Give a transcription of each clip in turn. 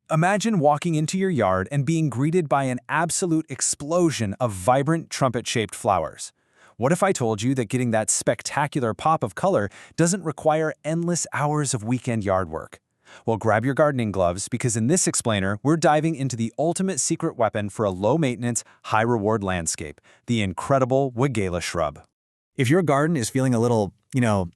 Imagine walking into your yard and being greeted by an absolute explosion of vibrant trumpet-shaped flowers. What if I told you that getting that spectacular pop of color doesn't require endless hours of weekend yard work? Well, grab your gardening gloves because in this explainer, we're diving into the ultimate secret weapon for a low-maintenance, high-reward landscape, the incredible Weigela shrub. If your garden is feeling a little,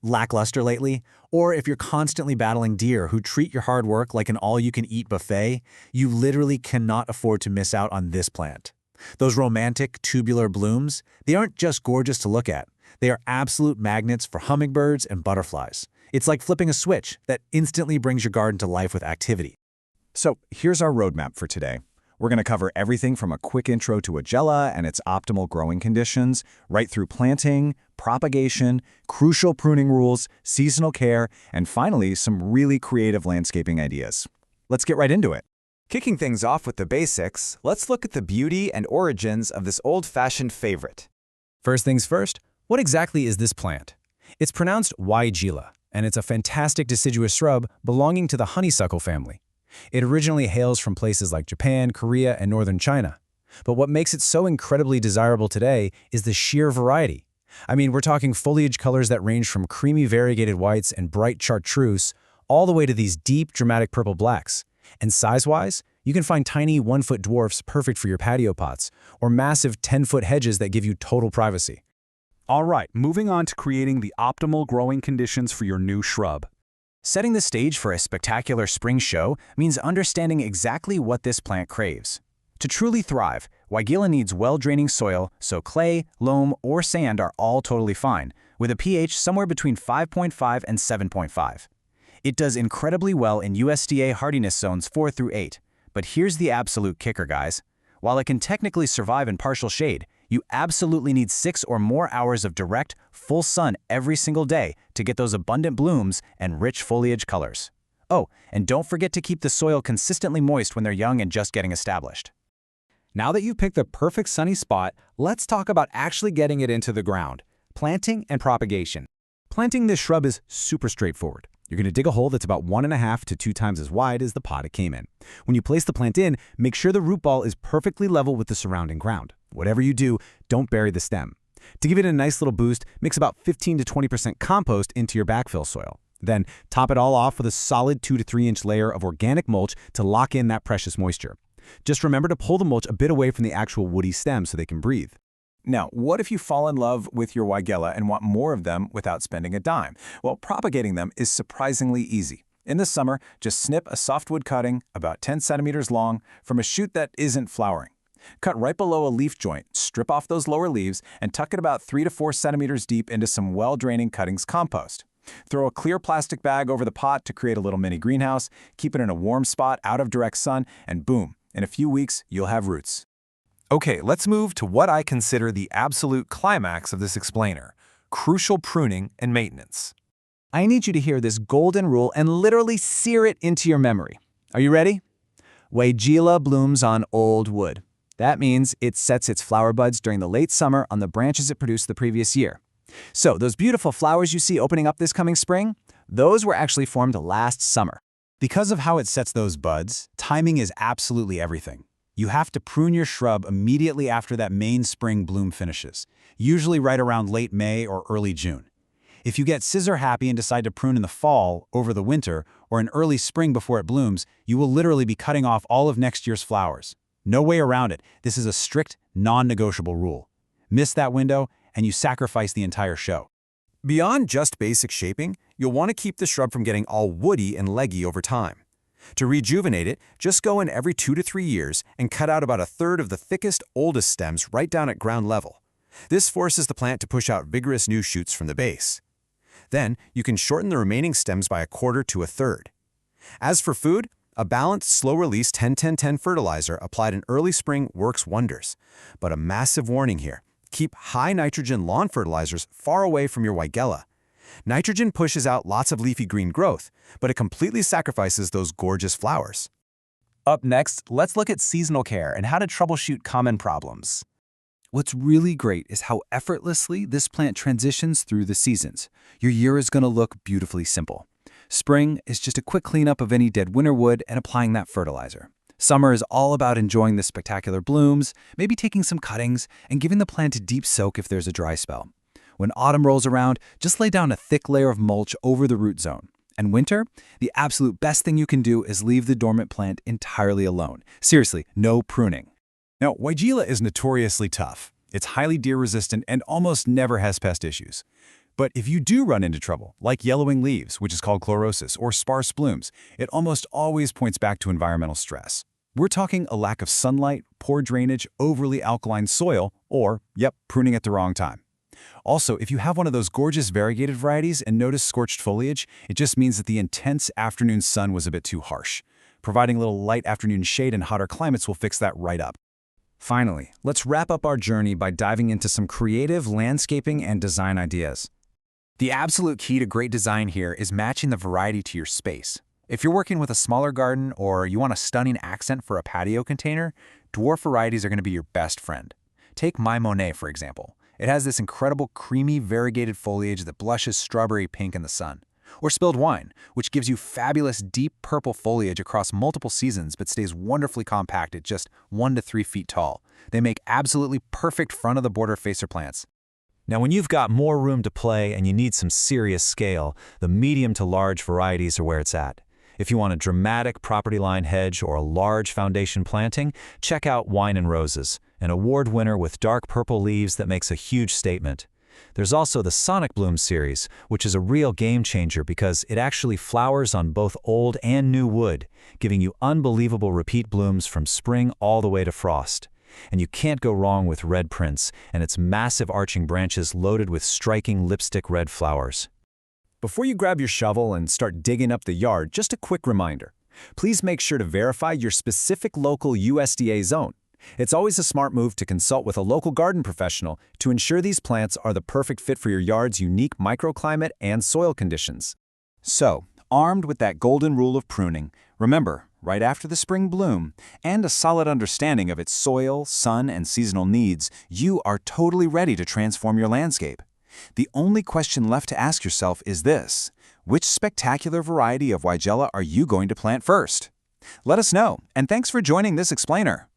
lackluster lately, or if you're constantly battling deer who treat your hard work like an all-you-can-eat buffet, you literally cannot afford to miss out on this plant. Those romantic, tubular blooms, they aren't just gorgeous to look at. They are absolute magnets for hummingbirds and butterflies. It's like flipping a switch that instantly brings your garden to life with activity. So here's our roadmap for today. We're going to cover everything from a quick intro to Weigela and its optimal growing conditions, right through planting, propagation, crucial pruning rules, seasonal care, and finally, some really creative landscaping ideas. Let's get right into it. Kicking things off with the basics, let's look at the beauty and origins of this old-fashioned favorite. First things first, what exactly is this plant? It's pronounced Weigela, and it's a fantastic deciduous shrub belonging to the honeysuckle family. It originally hails from places like Japan, Korea, and northern China. But what makes it so incredibly desirable today is the sheer variety. I mean, we're talking foliage colors that range from creamy variegated whites and bright chartreuse all the way to these deep, dramatic purple blacks. And size-wise, you can find tiny 1-foot dwarfs perfect for your patio pots, or massive 10-foot hedges that give you total privacy. All right, moving on to creating the optimal growing conditions for your new shrub. Setting the stage for a spectacular spring show means understanding exactly what this plant craves. To truly thrive, Weigela needs well-draining soil, so clay, loam, or sand are all totally fine, with a pH somewhere between 5.5 and 7.5. It does incredibly well in USDA hardiness zones 4 through 8, but here's the absolute kicker, guys. While it can technically survive in partial shade, you absolutely need 6 or more hours of direct, full sun every single day to get those abundant blooms and rich foliage colors. Oh, and don't forget to keep the soil consistently moist when they're young and just getting established. Now that you've picked the perfect sunny spot, let's talk about actually getting it into the ground, planting and propagation. Planting this shrub is super straightforward. You're going to dig a hole that's about 1.5 to 2 times as wide as the pot it came in. When you place the plant in, make sure the root ball is perfectly level with the surrounding ground. Whatever you do, don't bury the stem. To give it a nice little boost, mix about 15 to 20% compost into your backfill soil. Then top it all off with a solid 2 to 3 inch layer of organic mulch to lock in that precious moisture. Just remember to pull the mulch a bit away from the actual woody stem so they can breathe. Now, what if you fall in love with your Weigela and want more of them without spending a dime? Well, propagating them is surprisingly easy. In the summer, just snip a softwood cutting about 10 centimeters long from a shoot that isn't flowering. Cut right below a leaf joint, strip off those lower leaves, and tuck it about 3 to 4 centimeters deep into some well-draining cuttings compost. Throw a clear plastic bag over the pot to create a little mini greenhouse, keep it in a warm spot out of direct sun, and boom, in a few weeks, you'll have roots. Okay, let's move to what I consider the absolute climax of this explainer, crucial pruning and maintenance. I need you to hear this golden rule and literally sear it into your memory. Are you ready? Weigela blooms on old wood. That means it sets its flower buds during the late summer on the branches it produced the previous year. So those beautiful flowers you see opening up this coming spring, those were actually formed last summer. Because of how it sets those buds, timing is absolutely everything. You have to prune your shrub immediately after that main spring bloom finishes, usually right around late May or early June. If you get scissor happy and decide to prune in the fall, over the winter, or in early spring before it blooms, you will literally be cutting off all of next year's flowers. No way around it. This is a strict, non-negotiable rule. Miss that window, and you sacrifice the entire show. Beyond just basic shaping, you'll want to keep the shrub from getting all woody and leggy over time. To rejuvenate it, just go in every 2 to 3 years and cut out about 1/3 of the thickest, oldest stems right down at ground level. This forces the plant to push out vigorous new shoots from the base. Then, you can shorten the remaining stems by 1/4 to 1/3. As for food, a balanced, slow-release 10-10-10 fertilizer applied in early spring works wonders. But a massive warning here. Keep high-nitrogen lawn fertilizers far away from your Weigela. Nitrogen pushes out lots of leafy green growth, but it completely sacrifices those gorgeous flowers. Up next, let's look at seasonal care and how to troubleshoot common problems. What's really great is how effortlessly this plant transitions through the seasons. Your year is going to look beautifully simple. Spring is just a quick cleanup of any dead winter wood and applying that fertilizer. Summer is all about enjoying the spectacular blooms, maybe taking some cuttings, and giving the plant a deep soak if there's a dry spell. When autumn rolls around, just lay down a thick layer of mulch over the root zone. And winter, the absolute best thing you can do is leave the dormant plant entirely alone. Seriously, no pruning. Now, Weigela is notoriously tough. It's highly deer-resistant and almost never has pest issues. But if you do run into trouble, like yellowing leaves, which is called chlorosis, or sparse blooms, it almost always points back to environmental stress. We're talking a lack of sunlight, poor drainage, overly alkaline soil, or, pruning at the wrong time. Also, if you have one of those gorgeous variegated varieties and notice scorched foliage, it just means that the intense afternoon sun was a bit too harsh. Providing a little light afternoon shade in hotter climates will fix that right up. Finally, let's wrap up our journey by diving into some creative landscaping and design ideas. The absolute key to great design here is matching the variety to your space. If you're working with a smaller garden or you want a stunning accent for a patio container, dwarf varieties are going to be your best friend. Take My Monet, for example. It has this incredible creamy variegated foliage that blushes strawberry pink in the sun. Or Spilled Wine, which gives you fabulous deep purple foliage across multiple seasons but stays wonderfully compact at just 1 to 3 feet tall. They make absolutely perfect front-of-the-border facer plants. Now, when you've got more room to play and you need some serious scale, the medium to large varieties are where it's at. If you want a dramatic property line hedge or a large foundation planting, check out Wine and Roses, an award winner with dark purple leaves that makes a huge statement. There's also the Sonic Bloom series, which is a real game changer because it actually flowers on both old and new wood, giving you unbelievable repeat blooms from spring all the way to frost. And you can't go wrong with Red Prince and its massive arching branches loaded with striking lipstick red flowers. Before you grab your shovel and start digging up the yard, just a quick reminder. Please make sure to verify your specific local USDA zone. It's always a smart move to consult with a local garden professional to ensure these plants are the perfect fit for your yard's unique microclimate and soil conditions. So, armed with that golden rule of pruning, remember, right after the spring bloom, and a solid understanding of its soil, sun, and seasonal needs, you are totally ready to transform your landscape. The only question left to ask yourself is this: which spectacular variety of Weigela are you going to plant first? Let us know, and thanks for joining this explainer.